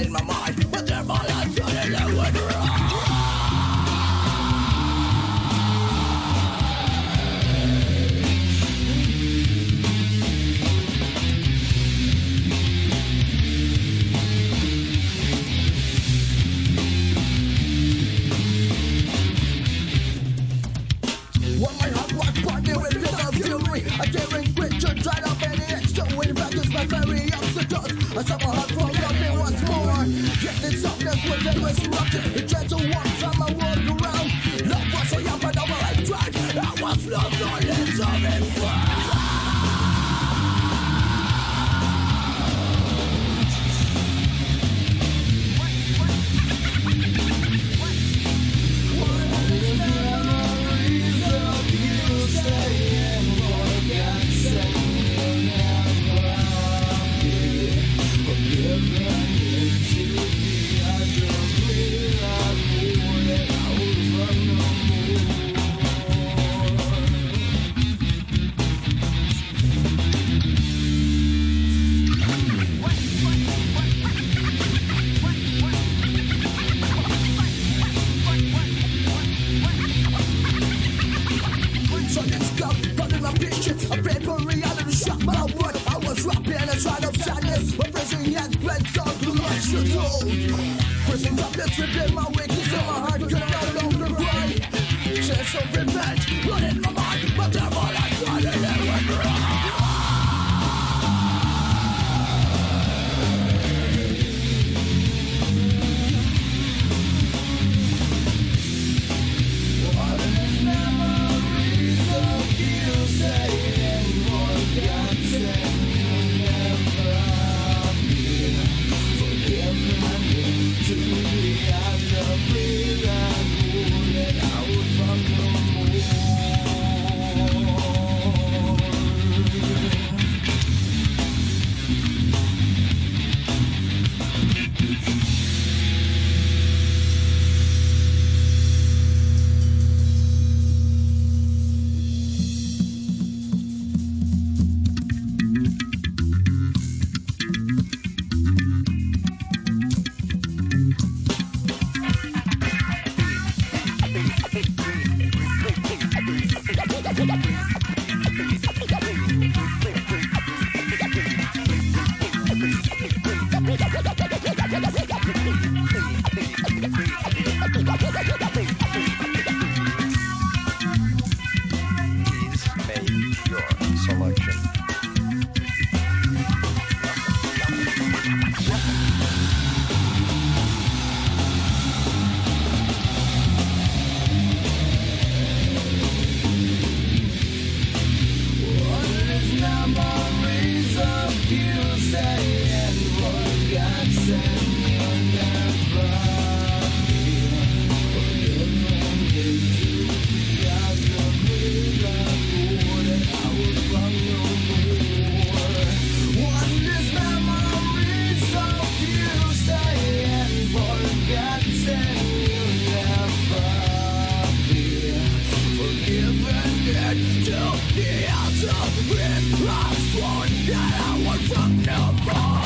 running my mind, but they're my life running away wrong. When my heart was partner with bitter fury, I daring quit to try to any extra win back is my very obstacles. I saw my heart fall up me once more. Yet in softness was endless eruption. It tried to walk from my world around. Love was so young but now I tried. I was lost on it, so it prison darkness within my weakness, so my heart can no longer cry. Sense of revenge running my mind, but they're all I try to live wrong. The answer is I sworn that I was from the